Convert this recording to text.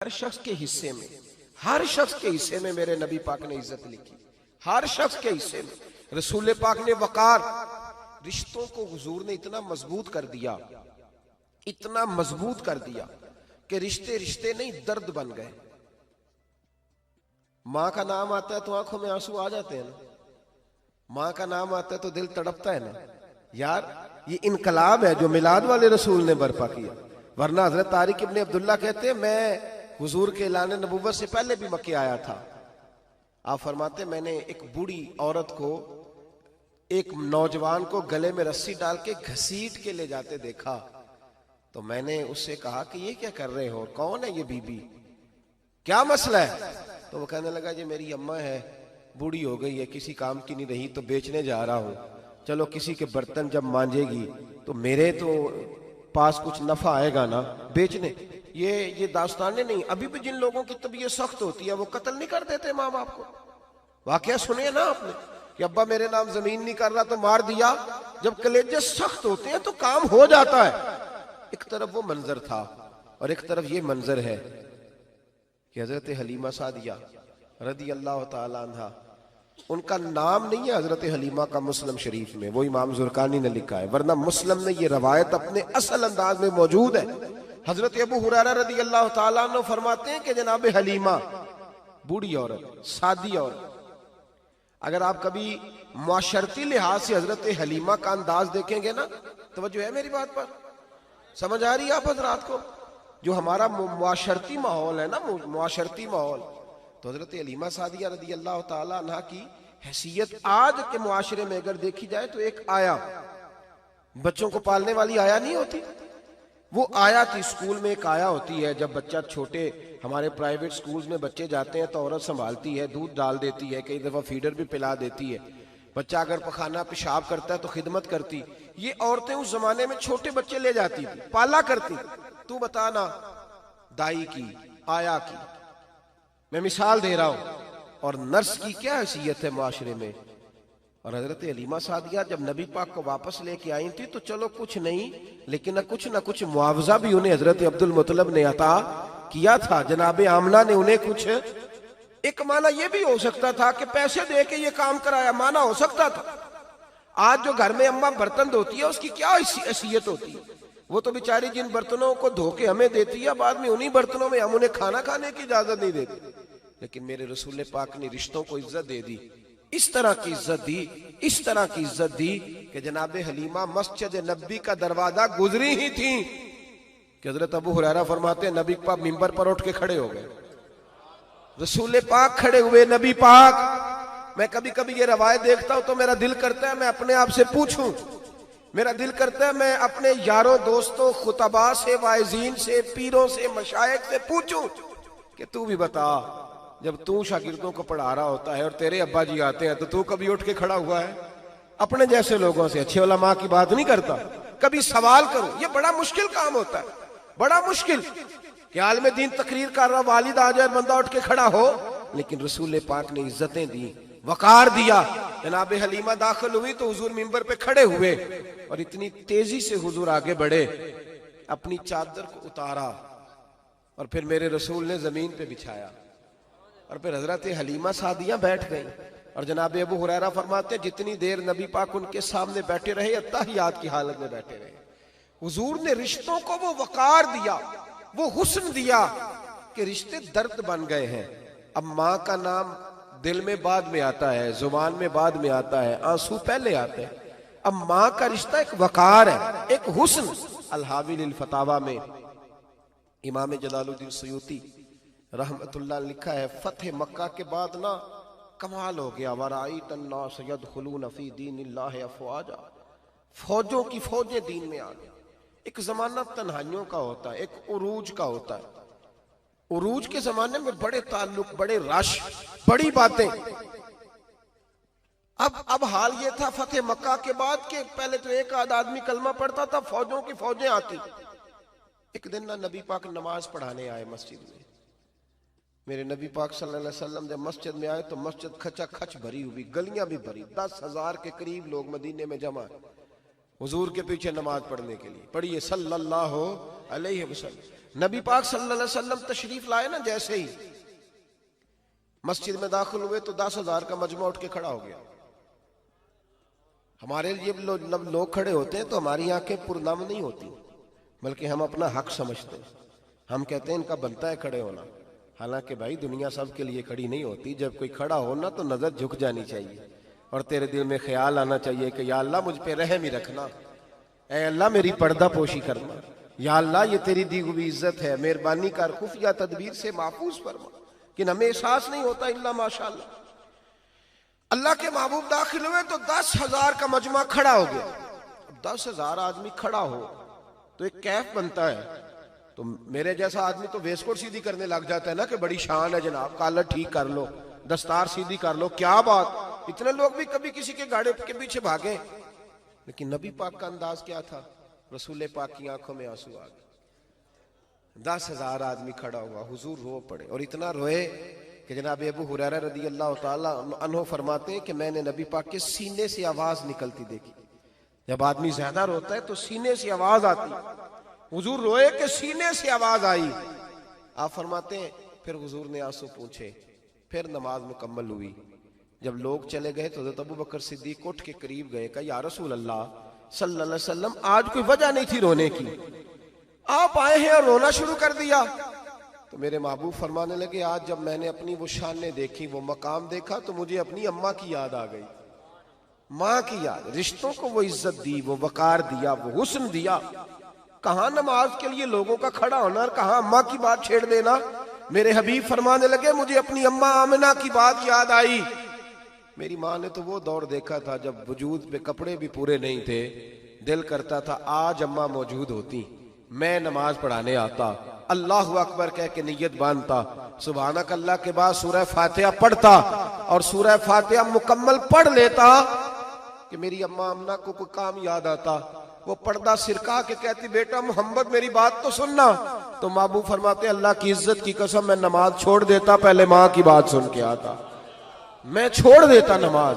हर शख्स के हिस्से में, हर शख्स के हिस्से में मेरे नबी पाक ने इज्जत लिखी। हर शख्स के हिस्से में रसूल पाक ने वकार, रिश्तों को हुजूर ने इतना मजबूत कर दिया, इतना मजबूत कर दिया कि रिश्ते रिश्ते नहीं दर्द बन गए। माँ का नाम आता है तो आंखों में आंसू आ जाते हैं ना, माँ का नाम आता है तो दिल तड़पता है ना। यार ये इनकलाब है जो मिलाद वाले रसूल ने बर्पा किया। वरना हजरत तारिक इब्ने अब्दुल्ला कहते हैं मैं हुजूर के ऐलान नबुव्वत से पहले भी मक्के आया था। आप फरमाते मैंने एक बूढ़ी औरत को, एक नौजवान को गले में रस्सी डाल के घसीट के ले जाते देखा, तो मैंने उससे कहा कि ये क्या कर रहे हो, कौन है ये बीबी, क्या मसला है? तो वो कहने लगा जी मेरी अम्मा है, बूढ़ी हो गई है, किसी काम की नहीं रही, तो बेचने जा रहा हूं। चलो किसी के बर्तन जब मांजेगी तो मेरे तो पास कुछ नफा आएगा ना बेचने। ये दास्तानें नहीं। अभी भी जिन लोगों की तबीयत सख्त होती है वो कत्ल नहीं कर देते माँ बाप को। वाकया सुने ना आपने कि अब्बा मेरे नाम जमीन नहीं कर रहा तो मार दिया। जब कलेजे सख्त होते हैं तो काम हो जाता है। एक तरफ वो मंजर था और एक तरफ ये मंजर है कि हजरत हलीमा सादिया रदी अल्लाह ताला अन्हा, उनका नाम नहीं है हजरत हलीमा का मुस्लिम शरीफ में, वो इमाम जुरकानी ने लिखा है, वरना मुस्लिम में ये रवायत अपने असल अंदाज में मौजूद है। हजरत अबू हुरैरा रदी अल्लाह ताला अन्हु फरमाते हैं कि जनाब हलीमा बूढ़ी औरत, सादी औरत। अगर आप कभी मुआशरती लिहाज से हजरत हलीमा का अंदाज देखेंगे ना, तवज्जो है मेरी बात पर, समझ आ रही है आप हजरात को? जो हमारा मुआशरती माहौल है ना, मुआशरती माहौल, तो हजरत हलीमा सादिया रदी अल्लाह ताला अन्हा की हैसियत आज के मुआशरे में अगर देखी जाए तो एक आया, बच्चों को पालने वाली आया नहीं होती, वो आया थी। स्कूल में एक आया होती है, जब बच्चा छोटे हमारे प्राइवेट स्कूल्स में बच्चे जाते हैं तो औरत संभालती है, दूध डाल देती है, कई दफा फीडर भी पिला देती है। बच्चा अगर पखाना पेशाब करता है तो खिदमत करती। ये औरतें उस जमाने में छोटे बच्चे ले जाती थी, पाला करती। तू बता ना, दाई की, आया की, मैं मिसाल दे रहा हूं। और नर्स की क्या हैसियत है मुआशरे में। और हजरत हलीमा सादिया जब नबी पाक को वापस लेके आई थी तो चलो कुछ नहीं, लेकिन कुछ ना कुछ मुआवजा भी उन्हें हजरत अब्दुल मुत्तलिब ने अता किया था। जनाब आमना ने उन्हें कुछ, एक माना यह भी हो सकता था कि पैसे दे के ये काम कराया, माना हो सकता था। आज जो घर में अम्मा बर्तन धोती है उसकी क्या हैसियत होती है? वो तो बेचारी जिन बर्तनों को धो के हमें देती है, बाद में उन्हीं बर्तनों में हम उन्हें खाना खाने की इजाजत नहीं देते। लेकिन मेरे रसूल पाक ने रिश्तों को इज्जत दे दी, इस तरह की इज्जत दी, इस तरह की इज्जत दी कि जनाब हलीमा मस्जिद नबी का दरवाजा गुजरी ही थी कि हजरत अबू हुरैरा फरमाते हैं नबी पाक मिंबर पर उठ के खड़े हो गए। रसूल पाक खड़े हुए, नबी पाक। मैं कभी कभी ये रवायत देखता हूं तो मेरा दिल करता है मैं अपने आप से पूछूं, मेरा दिल करता है मैं अपने यारों दोस्तों खुतबा से, वाइजीन से, पीरों से, मशाइख से पूछूं कि तू भी बता, जब तू शागिर्दों को पढ़ा रहा होता है और तेरे अब्बा जी आते हैं तो तू कभी उठ के खड़ा हुआ है? अपने जैसे लोगों से, अच्छे उलमा की बात नहीं करता, कभी सवाल करो। ये बड़ा मुश्किल काम होता है, बड़ा मुश्किल कि आलिम दीन तकरीर कर रहा, वालिद आ जाए, बंदा उठ के खड़ा हो। लेकिन रसूल पाक ने इज्जतें दी, वकार दिया। जनाब हलीमा दाखिल हुई तो हुजूर मिंबर पे खड़े हुए और इतनी तेजी से हुजूर आगे बढ़े, अपनी चादर को उतारा और फिर मेरे रसूल ने जमीन पे बिछाया और फिर हजरत हलीमा सादिया बैठ गई। और जनाब अबू हुरैरा फरमाते जितनी देर नबी पाक उनके सामने बैठे रहे, अत्तहियात की हालत में बैठे रहे। हुजूर ने रिश्तों को वो वकार दिया, वो हुस्न दिया कि रिश्ते दर्द बन गए हैं। अब माँ का नाम दिल में बाद में आता है, जुबान में बाद में आता है, आंसू पहले आते हैं। अब माँ का रिश्ता एक वकार है, एक हुस्न। अल-हावी लिल फतावा में इमाम जलालुद्दीन सयूती रहमतुल्लाह लिखा है, फतेह मक्का के बाद ना कमाल हो गया, वराईत अन्नास यदखुलून फी दीनिल्लाहि अफवाजा, फौजों की फौजें दीन में आ गई। एक जमाना तन्हाइयों का होता है, एक उरूज का होता है। उरूज के जमाने में बड़े ताल्लुक, बड़े रश, बड़ी बातें। अब हाल ये था फतेह मक्का के बाद के पहले तो एक आध आदमी कलमा पढ़ता था, फौजों की फौजें आती। एक दिन ना नबी पाक नमाज पढ़ाने आए मस्जिद में। मेरे नबी पाक सल्लल्लाहु अलैहि वसल्लम जब मस्जिद में आए तो मस्जिद खचा खच भरी हुई, गलियां भी भरी, 10,000 के करीब लोग मदीने में जमा है। हुजूर के पीछे नमाज पढ़ने के लिए। पढ़िए सल्लल्लाहु अलैहि वसल्लम। नबी पाक सल्लल्लाहु अलैहि वसल्लम तशरीफ लाए ना, जैसे ही मस्जिद में दाखिल हुए तो 10,000 का मजमा उठ के खड़ा हो गया। हमारे लिए लोग खड़े होते हैं तो हमारी आंखें पुरनम नहीं होती, बल्कि हम अपना हक समझते हैं। हम कहते हैं इनका बनता है खड़े होना। हालांकि भाई दुनिया सब के लिए खड़ी नहीं होती। जब कोई खड़ा हो ना तो नजर झुक जानी चाहिए और तेरे दिल में ख्याल आना चाहिए कि या अल्लाह मुझ पे रहम ही रखना, ऐ अल्लाह मेरी पर्दा पोशी करना, या अल्लाह ये तेरी दी हुई इज्जत है, मेहरबानी कर, खुफिया तदबीर से महफूज फरमा। कि हमें एहसास नहीं होता इल्ला माशाअल्लाह। अल्लाह के महबूब दाखिल हुए तो 10,000 का मजमा खड़ा हो गया। 10,000 आदमी खड़ा हो तो एक कैफ बनता है। तो मेरे जैसा आदमी तो वेस्टकोट सीधी करने लग जाता है ना कि बड़ी शान है जनाब, कॉलर ठीक कर लो, दस्तार सीधी कर लो, क्या बात। इतने लोग भी कभी किसी के गाड़े के पीछे भागे। लेकिन नबी पाक का अंदाज क्या था? रसूल पाक की आंखों में आंसू आ गए। 10,000 आदमी खड़ा हुआ, हुजूर रो पड़े और इतना रोए कि जनाब अबू हुरैरा रदी अल्लाह ताला अन्हु फरमाते हैं कि मैंने नबी पाक के सीने से आवाज निकलती देखी। जब आदमी ज्यादा रोता है तो सीने से आवाज आती। हुजूर रोए कि सीने से आवाज आई। आप फरमाते हैं फिर हुजूर ने आंसू पूछे, फिर नमाज मुकम्मल हुई। जब लोग चले गए तो हज़रत अबू बकर सिद्दीक उठ के करीब गए, कहा या रसूल अल्लाह सल्लल्लाहु अलैहि वसल्लम, आज कोई वजह नहीं थी रोने की, आप आए हैं और रोना शुरू कर दिया। तो मेरे महबूब फरमाने लगे, आज जब मैंने अपनी वो शानें देखी, वो मकाम देखा, तो मुझे अपनी अम्मा की याद आ गई। माँ की याद, रिश्तों को वो इज्जत दी, वो वकार दिया, वो हुस्न दिया। कहाँ नमाज के लिए लोगों का खड़ा होना और कहाँ अम्मा की बात छेड़ देना। मेरे हबीब फरमाने लगे, मुझे अपनी अम्मा आमिना की बात याद आई। मेरी माँ ने तो वो दौर देखा था जब वजूद पे कपड़े भी पूरे नहीं थे, दिल करता था आज अम्मा मौजूद होती, मैं नमाज पढ़ाने आता, अल्लाहु अकबर कह के नियत बांधता, सुभानक अल्लाह के बाद सूरह फातिहा पढ़ता और सूरह फातिहा मुकम्मल पढ़ लेता कि मेरी अम्मा अम्ना को कोई काम याद आता। वो पर्दा सिरका के कहती, बेटा मोहम्मद मेरी बात तो सुनना। तो महबूब फरमाते, अल्लाह की इज्जत की कसम मैं नमाज छोड़ देता, पहले माँ की बात सुन के आता, मैं छोड़ देता नमाज।